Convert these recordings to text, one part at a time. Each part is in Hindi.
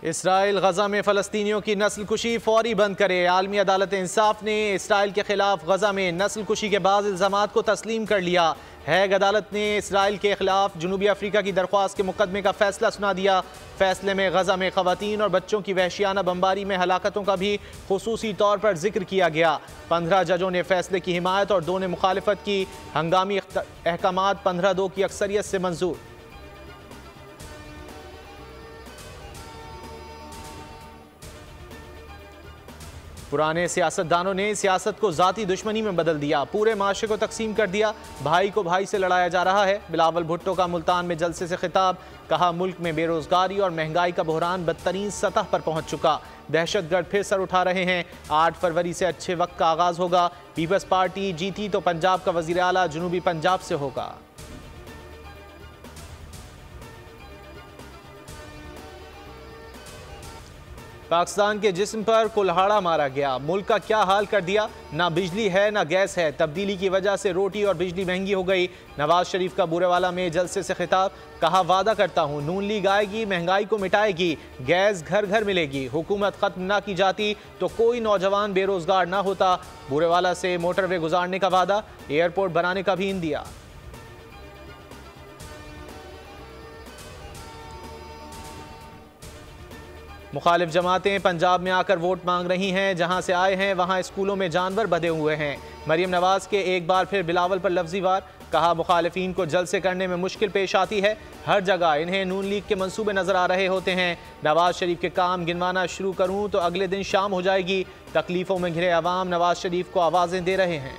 इसराइल गजा में फ़लस्तीनियों की नस्ल कुशी फौरी बंद करे। आलमी अदालत इंसाफ ने इसराइल के खिलाफ गजा में नस्ल कुशी के बाद इल्ज़ामात को तस्लीम कर लिया। हैग अदालत ने इसराइल के खिलाफ जनूबी अफ्रीका की दरख्वास्त के मुकदमे का फैसला सुना दिया। फैसले में गजा में ख़वातीन और बच्चों की वहशियाना बमबारी में हलाकतों का भी खुसूसी तौर पर जिक्र किया गया। 15 जजों ने फैसले की हिमायत और 2 ने मुखालिफत की। हंगामी अहकामात 15-2 की अक्सरियत से मंजूर। पुराने सियासतदानों ने सियासत को ज़ाती दुश्मनी में बदल दिया, पूरे माशरे को तकसीम कर दिया। भाई को भाई से लड़ाया जा रहा है। बिलावल भुट्टो का मुल्तान में जलसे से खिताब, कहा मुल्क में बेरोजगारी और महंगाई का बहरान बदतरीन सतह पर पहुंच चुका। दहशतगर्द फिर सर उठा रहे हैं। 8 फरवरी से अच्छे वक्त का आगाज होगा। पीपल्स पार्टी जीती तो पंजाब का वजीर आला जनूबी पंजाब से होगा। पाकिस्तान के जिस्म पर कुल्हाड़ा मारा गया, मुल्क का क्या हाल कर दिया। ना बिजली है ना गैस है, तब्दीली की वजह से रोटी और बिजली महंगी हो गई। नवाज शरीफ का बूरेवाला में जलसे से खिताब, कहा वादा करता हूँ नून लीग आएगी, महंगाई को मिटाएगी, गैस घर घर मिलेगी। हुकूमत खत्म ना की जाती तो कोई नौजवान बेरोजगार ना होता। बूरेवाला से मोटरवे गुजारने का वादा, एयरपोर्ट बनाने का भी इन दिया। मुखालिफ जमातें पंजाब में आकर वोट मांग रही हैं। जहां से आए हैं वहां स्कूलों में जानवर बंधे हुए हैं। मरीम नवाज के एक बार फिर बिलावल पर लफ्जी वार, कहा मुखालिफिन को जलसे करने में मुश्किल पेश आती है। हर जगह इन्हें नून लीग के मंसूबे नजर आ रहे होते हैं। नवाज शरीफ के काम गिनवाना शुरू करूं तो अगले दिन शाम हो जाएगी। तकलीफों में घिरे अवाम नवाज शरीफ को आवाजें दे रहे हैं।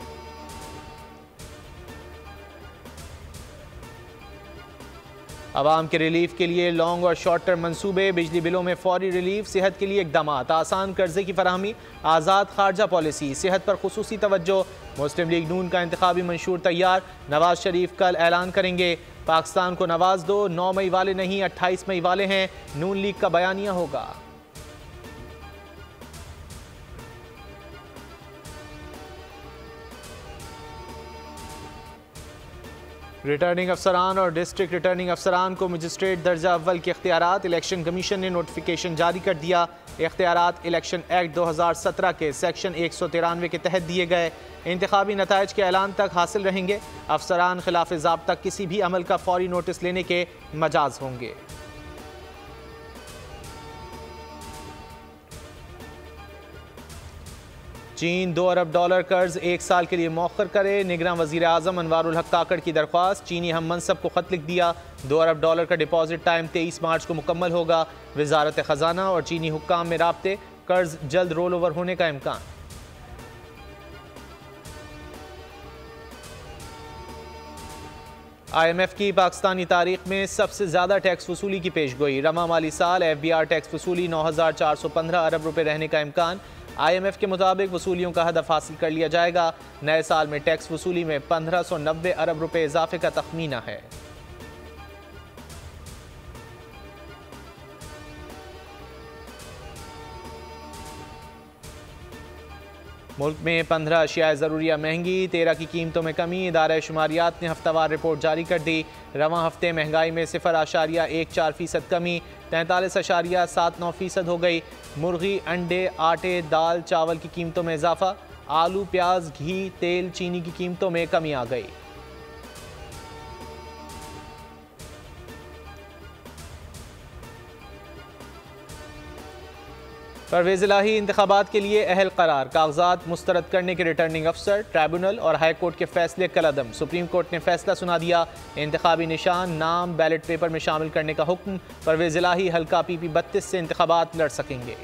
अवाम के रिलीफ के लिए लॉन्ग और शॉर्ट टर्म मंसूबे, बिजली बिलों में फौरी रिलीफ, सेहत के लिए इकदाम, आसान कर्जे की फराहमी, आज़ाद खारजा पॉलिसी, सेहत पर खुसूसी तवज्जो। मुस्लिम लीग नून का इंतखाबी मंशूर तैयार, नवाज शरीफ कल ऐलान करेंगे। पाकिस्तान को नवाज दो, 9 मई वाले नहीं 28 मई वाले हैं, नून लीग का बयानिया होगा। रिटर्निंग अफसरान और डिस्ट्रिक्ट रिटर्निंग अफसरान को मजिस्ट्रेट दर्जा अव्वल के इख्तियारात, इलेक्शन कमीशन ने नोटिफिकेशन जारी कर दिया। इख्तियारात इलेक्शन एक्ट 2017 के सेक्शन 193 के तहत दिए गए। इंतखाबी नताइज के ऐलान तक हासिल रहेंगे। अफसरान खिलाफ ज़ाब्ता किसी भी अमल का फौरी नोटिस लेने के मजाज होंगे। चीन $2 अरब कर्ज 1 साल के लिए मौखर करे। निगरान वजीर आज़म अनवारुल हक काकड़ की दरख्वास्त, चीनी हम मनसब को खत लिख दिया। $2 अरब का डिपॉजिट टाइम 23 मार्च को मुकम्मल होगा। वजारत ख़जाना और चीनी हुक्काम में राब्ते, कर्ज जल्द रोल ओवर होने का इम्कान। IMF की पाकिस्तानी तारीख में सबसे ज़्यादा टैक्स वसूली की पेशगोई। रवा माली साल FBR टैक्स वसूली 9,415 अरब रुपये रहने का इम्कान। IMF के मुताबिक वसूलियों का हदफ हासिल कर लिया जाएगा। नए साल में टैक्स वसूली में 1590 अरब रुपये इजाफे का तखमीना है। मुल्क में 15 अशिया ज़रूरिया महंगी, 13 की कीमतों में कमी। इदारा शुमारियात ने हफ्तावार रिपोर्ट जारी कर दी। रवां हफ्ते महंगाई में 0.14% कमी, 43.79% हो गई। मुर्गी, अंडे, आटे, दाल, चावल की कीमतों में इजाफा। आलू, प्याज, घी, तेल, चीनी की कीमतों में कमी आ गई। परवेज़ इलाही इंतखाबात के लिए अहल करार, कागजात मुस्तरद करने के रिटर्निंग अफसर, ट्राइब्यूनल और हाई कोर्ट के फैसले कलअदम। सुप्रीम कोर्ट ने फैसला सुना दिया। इंतखाबी निशान, नाम बैलेट पेपर में शामिल करने का हुक्म। परवेज़ इलाही हल्का PP 32 से इंतखाबात लड़ सकेंगे।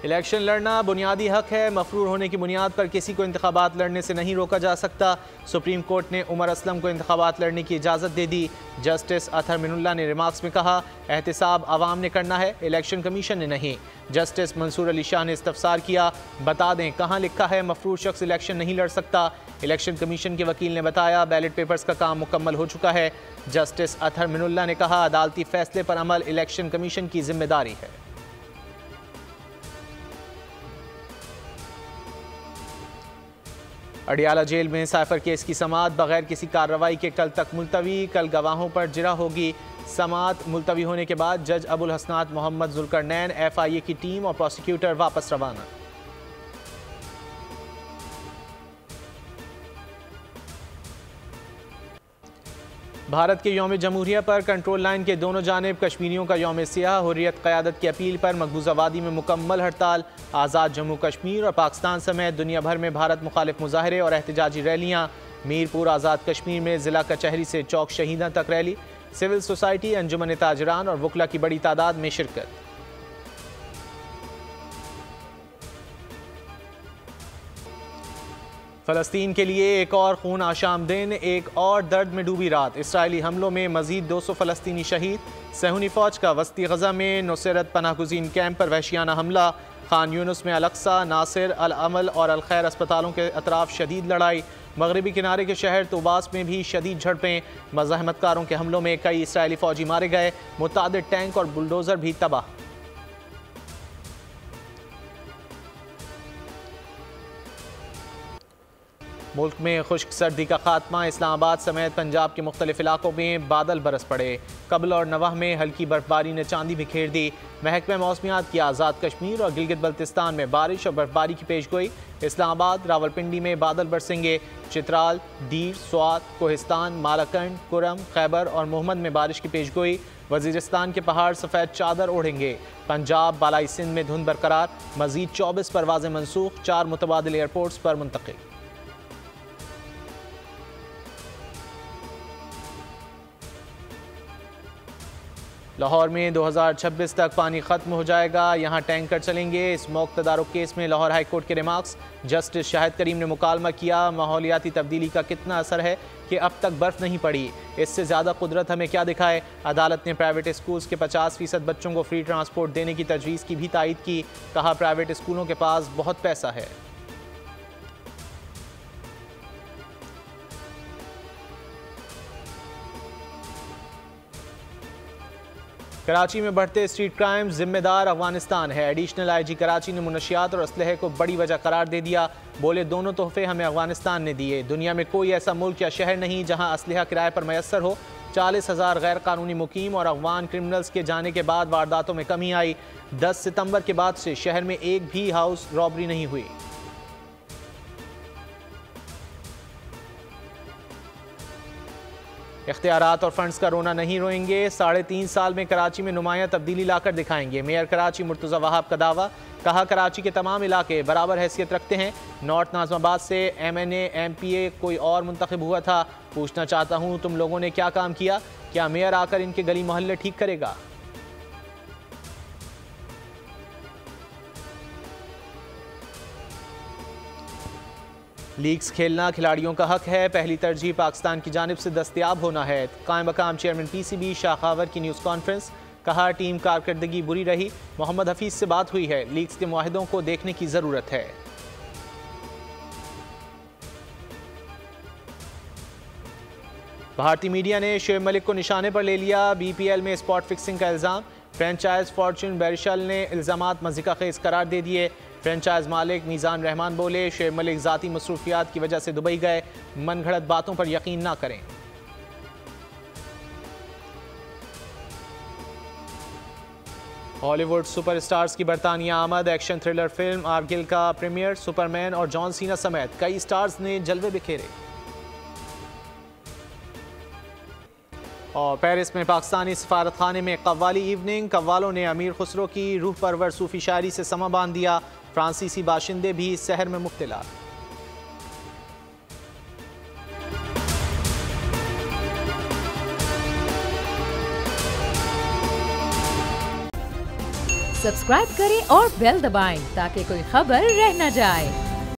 इलेक्शन लड़ना बुनियादी हक है, मफरूर होने की बुनियाद पर किसी को इंतखाबात लड़ने से नहीं रोका जा सकता। सुप्रीम कोर्ट ने उमर असलम को इंतखाबात लड़ने की इजाज़त दे दी। जस्टिस अतहर मिनुल्लाह ने रिमार्क्स में कहा, एहतिसाब आवाम ने करना है, इलेक्शन कमीशन ने नहीं। जस्टिस मंसूर अली शाह ने इस्तफसार किया, बता दें कहाँ लिखा है मफरूर शख्स इलेक्शन नहीं लड़ सकता। इलेक्शन कमीशन के वकील ने बताया, बैलेट पेपर्स का काम मुकम्मल हो चुका है। जस्टिस अतहर मिनुल्लाह ने कहा, अदालती फैसले पर अमल इलेक्शन कमीशन की जिम्मेदारी है। अडियाला जेल में साइफर केस की समाअत बगैर किसी कार्रवाई के कल तक मुलतवी। कल गवाहों पर जिरा होगी। समाअत मुलतवी होने के बाद जज अबुल हसनात मोहम्मद जुल्करनैन, FIA की टीम और प्रोसिक्यूटर वापस रवाना। भारत के यौम जमहूरिया पर कंट्रोल लाइन के दोनों जानिब कश्मीरियों का यौम सियाह। हुर्रियत क़यादत की अपील पर मकबूजा वादी में मुकम्मल हड़ताल। आज़ाद जम्मू कश्मीर और पाकिस्तान समेत दुनिया भर में भारत मुखालिफ मुजाहरे और एहतजाजी रैलियाँ। मीरपुर आज़ाद कश्मीर में ज़िला कचहरी से चौक शहीदा तक रैली। सिविल सोसाइटी, अंजुमन ताजरान और वकला की बड़ी तादाद में शिरकत। फ़लस्तीन के लिए एक और खून आशाम दिन, एक और दर्द में डूबी रात। इसराइली हमलों में मज़ीद 200 फ़लस्तीनी शहीद। सहूनी फ़ौज का वस्ती गज़ा में नुसरत पनाहगुज़ीन कैंप पर वहशियाना हमला। खान यूनुस में अल-अक्सा, नासिर, अल-अमल और अल-खैर अस्पतालों के अतराफ शदीद लड़ाई। मगरबी किनारे के शहर तोबास में भी शदीद झड़पें। मज़ाहमतकारों के हमलों में कई इसराइली फ़ौजी मारे गए। मुतादिद टैंक और बुलडोज़र भी तबाह। मुल्क में खुश्क सर्दी का खात्मा। इस्लामाबाद समेत पंजाब के मुख्तलिफ इलाकों में बादल बरस पड़े। कबल और नवाह में हल्की बर्फबारी ने चांदी बिखेर दी। महकमा मौसमियात की आज़ाद कश्मीर और गिलगित बल्तिस्तान में बारिश और बर्फबारी की पेशगोई। इस्लामाबाद, रावलपिंडी में बादल बरसेंगे। चित्राल, दीर, स्वात, कोहिस्तान, मालाकंड, कुरम, खैबर और मोहम्मद में बारिश की पेशगोई। वजीरिस्तान के पहाड़ सफ़ेद चादर ओढ़ेंगे। पंजाब, बालाई सिंध में धुंध बरकरार। मजीद 24 परवाज़ें मनसूख। 4 मुतबादिल एयरपोर्ट्स पर मुंतकिल। लाहौर में 2026 तक पानी खत्म हो जाएगा। यहाँ टैंकर चलेंगे। स्मोक तदारुक केस में लाहौर हाई कोर्ट के रिमार्क्स। जस्टिस शाहिद करीम ने मुकालमा किया, माहौलियाती तब्दीली का कितना असर है कि अब तक बर्फ़ नहीं पड़ी। इससे ज़्यादा कुदरत हमें क्या दिखाए। अदालत ने प्राइवेट स्कूल्स के 50% बच्चों को फ्री ट्रांसपोर्ट देने की तजवीज़ की भी तायद की। कहा प्राइवेट स्कूलों के पास बहुत पैसा है। कराची में बढ़ते स्ट्रीट क्राइम जिम्मेदार अफगानिस्तान है। एडिशनल IG कराची ने मुनशियात और असलहे को बड़ी वजह करार दे दिया। बोले दोनों तोहफे हमें अफगानिस्तान ने दिए। दुनिया में कोई ऐसा मुल्क या शहर नहीं जहां असलहा किराए पर मैसर हो। 40,000 गैर कानूनी मुकीम और अफगान क्रिमिनल्स के जाने के बाद वारदातों में कमी आई। 10 सितंबर के बाद से शहर में एक भी हाउस रॉबरी नहीं हुई। इख्तियारात और फंड्स का रोना नहीं रोएंगे। 3.5 साल में कराची में नुमायां तब्दीली लाकर दिखाएंगे। मेयर कराची मुर्तज़ा वहाब का दावा। कहा कराची के तमाम इलाके बराबर हैसियत रखते हैं। नॉर्थ नाज़माबाद से MNA MPA कोई और मुंतखब हुआ था। पूछना चाहता हूँ तुम लोगों ने क्या काम किया? क्या मेयर आकर इनके गली मोहल्ले ठीक करेगा? लीग्स खेलना खिलाड़ियों का हक है। पहली तरजीह पाकिस्तान की जानिब से दस्तयाब होना है। कायम मकाम चेयरमैन PCB शाह खावर की न्यूज़ कॉन्फ्रेंस। कहा टीम कारकर्दगी बुरी रही। मोहम्मद हफीज से बात हुई है। लीग्स के मुआहदों को देखने की ज़रूरत है। भारतीय मीडिया ने शुएब मलिक को निशाने पर ले लिया। BPL में स्पॉट फिक्सिंग का इल्ज़ाम। फ्रेंचाइज फॉर्चून बैरिशल ने इल्ज़ामात मज़ीक़ा खेज़ करार दे दिए। फ्रेंचाइज मालिक मीज़ान रहमान बोले शुएब मलिक ज़ाती मसरूफियात की वजह से दुबई गए। मन घड़त बातों पर यकीन ना करें। हॉलीवुड सुपरस्टार्स की बरतानिया आमद। एक्शन थ्रिलर फिल्म आर्गिल का प्रीमियर। सुपरमैन और जॉन सीना समेत कई स्टार्स ने जलवे बिखेरे। और पेरिस में पाकिस्तानी सफारतखाने में कव्वाली इवनिंग। कव्वालों ने अमीर खुसरो की रूह परवर सूफी शायरी से समा बांध दिया। फ्रांसीसी बाशिंदे भी इस शहर में मुब्तला। सब्सक्राइब करें और बेल दबाएं ताकि कोई खबर रह न जाए।